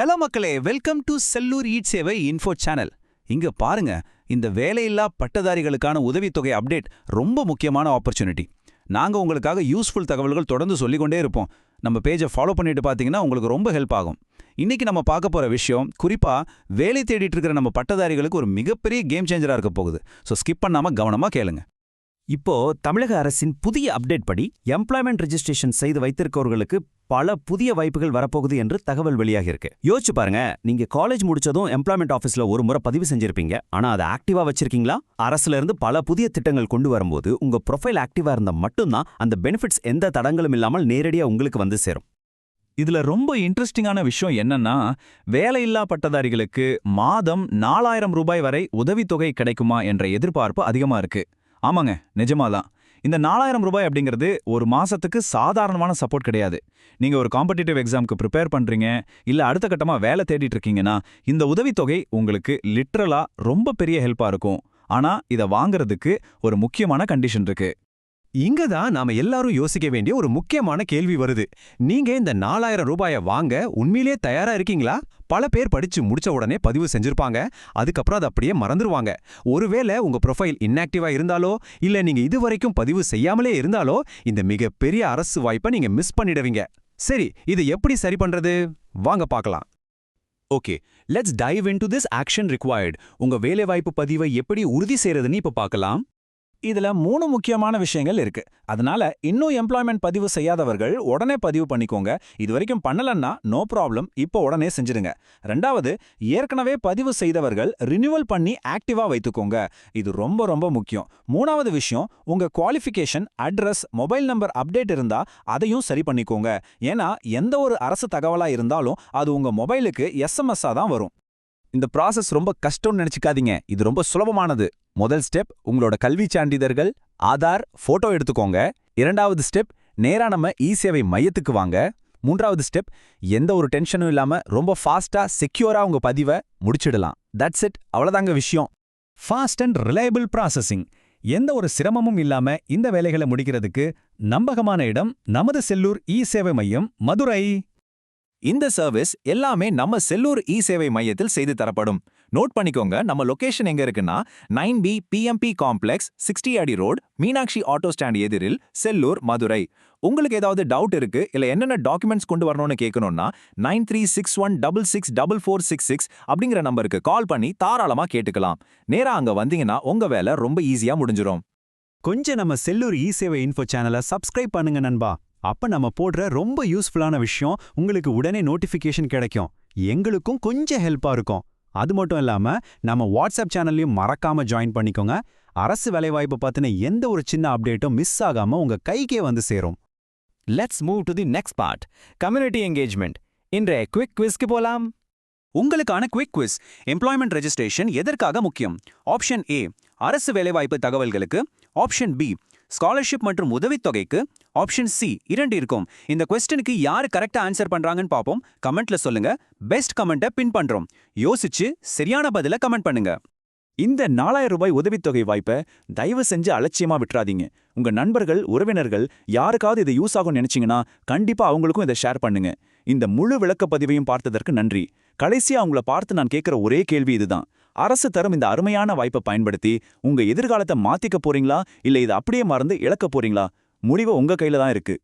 Hello மக்களே, welcome to Sellur eat சேவை info channel. இங்க பாருங்க, இந்த வேலையில்லா பட்டதாரிகளுக்கான உதவித்தொகை அப்டேட் ரொம்ப முக்கியமான ஆப்பர்ச்சுனிட்டி. நாங்க உங்களுக்காக யூஸ்ஃபுல் தகவல்கள் தொடர்ந்து சொல்லிக்கொண்டே இருப்போம். நம்ம பேஜை ஃபாலோ பண்ணிட்டு பார்த்தீங்கன்னா உங்களுக்கு ரொம்ப ஹெல்ப் ஆகும். இன்னைக்கு நம்ம பார்க்க போற விஷயம் குறிப்பா வேலை தேடிட்டு இருக்கிற நம்ம பட்டதாரிகளுக்கு ஒரு மிகப்பெரிய கேம் சேஞ்சரா இருக்க போகுது. ஸோ ஸ்கிப் பண்ணாம கவனமா கேளுங்க. இப்போ தமிழக அரசின் புதிய அப்டேட் படி எம்ப்ளாய்மெண்ட் ரெஜிஸ்ட்ரேஷன் செய்து வைத்திருக்கவர்களுக்கு பல புதிய வாய்ப்புகள் வரப்போகுது என்று தகவல் வெளியாகிருக்கு. யோசிச்சு பாருங்க, நீங்க காலேஜ் முடிச்சதும் எம்ப்ளாய்மெண்ட் ஆஃபீஸ்ல ஒரு முறை பதிவு செஞ்சிருப்பீங்க. ஆனா அதை ஆக்டிவா வச்சிருக்கீங்களா? அரசுல இருந்து பல புதிய திட்டங்கள் கொண்டு வரும்போது உங்க ப்ரொஃபைல் ஆக்டிவா இருந்தா மட்டும்தான் அந்த பெனிஃபிட்ஸ் எந்த தடங்களும் இல்லாமல் நேரடியா உங்களுக்கு வந்து சேரும். இதுல ரொம்ப இன்ட்ரெஸ்டிங்கான விஷயம் என்னன்னா, வேலையில்லா பட்டதாரிகளுக்கு மாதம் 4000 ரூபாய் வரை உதவித்தொகை கிடைக்குமா என்ற எதிர்பார்ப்பு அதிகமா இருக்கு. ஆமாங்க, நிஜமாதான். இந்த 4000 ரூபாய் அப்படிங்கிறது ஒரு மாசத்துக்கு சாதாரணமான சப்போர்ட் கிடையாது. நீங்க ஒரு காம்படிட்டிவ் எக்ஸாம்க்கு ப்ரிப்பேர் பண்றீங்க, இல்ல அடுத்த கட்டமா வேலை தேடிட்டு இருக்கீங்கன்னா இந்த உதவித்தொகை உங்களுக்கு லிட்ரலா ரொம்ப பெரிய ஹெல்ப்பா இருக்கும். ஆனா இத வாங்குறதுக்கு ஒரு முக்கியமான கண்டிஷன் இருக்கு. இங்க தான் நாம எல்லாரும் யோசிக்க வேண்டிய ஒரு முக்கியமான கேள்வி வருது. நீங்க இந்த 4000 ரூபாயை வாங்க உண்மையிலேயே தயாரா இருக்கீங்களா? பல பேர் படிச்சு முடிச்ச உடனே பதிவு செஞ்சிருப்பாங்க, அதுக்கப்புறம் அதை அப்படியே மறந்துருவாங்க. ஒருவேளை உங்க ப்ரொஃபைல் இன்ஆக்டிவா இருந்தாலோ இல்ல நீங்க இதுவரைக்கும் பதிவு செய்யாமலே இருந்தாலோ இந்த மிகப்பெரிய அரசு வாய்ப்பை நீங்க மிஸ் பண்ணிடுவீங்க. சரி, இது எப்படி சரி பண்றது? வாங்க பார்க்கலாம். Okay, let's dive into this action required. உங்க வேலைவாய்ப்பு பதிவை எப்படி உறுதி செய்யறதுன்னு இப்ப பார்க்கலாம். இதுல 3 முக்கியமான விஷயங்கள் இருக்கு. அதனால இன்னும் எம்ப்ளாய்மெண்ட் பதிவு செய்யாதவர்கள் உடனே பதிவு பண்ணிக்கோங்க. இது வரைக்கும் பண்ணலன்னா நோ ப்ராப்ளம், இப்போ உடனே செஞ்சிடுங்க. ரெண்டாவது, ஏற்கனவே பதிவு செய்தவர்கள் ரினியூவல் பண்ணி ஆக்டிவா வைத்துக்கோங்க. இது ரொம்ப ரொம்ப முக்கியம். மூணாவது விஷயம், உங்க qualification, address, mobile number update இருந்தா அதையும் சரி பண்ணிக்கோங்க. ஏன்னா எந்த ஒரு அரசு தகவலா இருந்தாலும் அது உங்க மொபைலுக்கு எஸ்எம்எஸ்ஸா தான் வரும். இந்த ப்ராசஸ் ரொம்ப கஷ்டம்னு நினைச்சுக்காதீங்க, இது ரொம்ப சுலபமானது. முதல் ஸ்டெப், உங்களோட கல்வி சான்றிதழ்கள், ஆதார், போட்டோ எடுத்துக்கோங்க. இரண்டாவது ஸ்டெப், நேரா நம்ம இ-சேவை மையத்துக்கு வாங்க. மூன்றாவது ஸ்டெப், எந்த ஒரு டென்ஷனும் இல்லாம ரொம்ப ஃபாஸ்டா செக்யூரா உங்க பதிவை முடிச்சிடலாம். தட்ஸ் இட், அவ்வளவுதாங்க விஷயம். Fast and reliable processing. எந்த ஒரு சிரமமும் இல்லாம இந்த வேலைகளை முடிக்கிறதுக்கு நம்பகமான இடம் நமது செல்லூர் இ-சேவை மையம், மதுரை. இந்த சர்வீஸ் எல்லாமே நம்ம செல்லூர் இ-சேவை மையத்தில் செய்து தரப்படும். நோட் பண்ணிக்கோங்க, நம்ம லொகேஷன் எங்க இருக்குன்னா 9B PMP காம்ப்ளெக்ஸ், 60 அடி ரோட், மீனாட்சி ஆட்டோ ஸ்டாண்ட் எதிரில், செல்லூர், மதுரை. உங்களுக்கு ஏதாவது டவுட் இருக்கு இல்ல என்னென்ன டாக்குமெண்ட்ஸ் கொண்டு வரணும்னு கேட்கணும்னா 9361664466 அப்படிங்கிற நம்பருக்கு கால் பண்ணி தாராளமா கேட்டுக்கலாம். நேரா அங்க வந்தீங்கன்னா உங்க வேலை ரொம்ப ஈஸியா முடிஞ்சிரும். கொஞ்சம் நம்ம செல்லூர் இ-சேவை இன்ஃபோ சேனலை சப்ஸ்கிரைப் பண்ணுங்க நண்பா. அப்ப நம்ம போடுற ரொம்ப யூஸ்ஃபுல்லான விஷயம் உங்களுக்கு உடனே நோட்டிஃபிகேஷன் கிடைக்கும். எங்களுக்கும் கொஞ்சம் ஹெல்ப்பா இருக்கும். அது மட்டும் இல்லாம நம்ம வாட்ஸ்அப் சேனல்லையும் மறக்காம ஜாயின் பண்ணிக்கோங்க. அரசு வேலைவாய்ப்பு பத்தின எந்த ஒரு சின்ன அப்டேட்டும் மிஸ் ஆகாம உங்க கைக்கே வந்து சேரும். Let's move to the next part, community engagement. இன்றைய குவிக் குவிஸ்க்கு போலாம். உங்களுக்கான குவிக் குவிஸ். எம்ப்ளாய்மெண்ட் ரெஜிஸ்ட்ரேஷன் எதற்காக முக்கியம்? ஆப்ஷன் ஏ, அரசு வேலைவாய்ப்பு தகவல்களுக்கு. ஆப்ஷன் பி, ஸ்காலர்ஷிப் மற்றும் உதவித்தொகைக்கு. ஆப்ஷன் சி, 2 இருக்கும். இந்த கொஸ்டினுக்கு யாரு கரெக்டா ஆன்சர் பண்றாங்கன்னு பாப்போம். கமெண்ட்ல சொல்லுங்க. பெஸ்ட் கமெண்ட்டை பின் பண்றோம். யோசிச்சு சரியான பதில கமெண்ட் பண்ணுங்க. இந்த 4000 ரூபாய் உதவித்தொகை வாய்ப்பை தயவு செஞ்சு அலட்சியமா விட்டுறாதீங்க. உங்க நண்பர்கள், உறவினர்கள் யாருக்காவது இது யூஸ் ஆகும்னு நினைச்சீங்கன்னா கண்டிப்பா அவங்களுக்கும் இதை ஷேர் பண்ணுங்க. இந்த முழு விளக்கப்பதிவையும் பார்த்ததற்கு நன்றி. கடைசியா அவங்கள பார்த்து நான் கேட்கிற ஒரே கேள்வி இதுதான். அரசு தரும் இந்த அருமையான வாய்ப்பை பயன்படுத்தி உங்க எதிர்காலத்தை மாத்திக்க போறீங்களா இல்ல இதை அப்படியே மறந்து இழக்க போறீங்களா? முடிவு உங்க கையில தான் இருக்கு.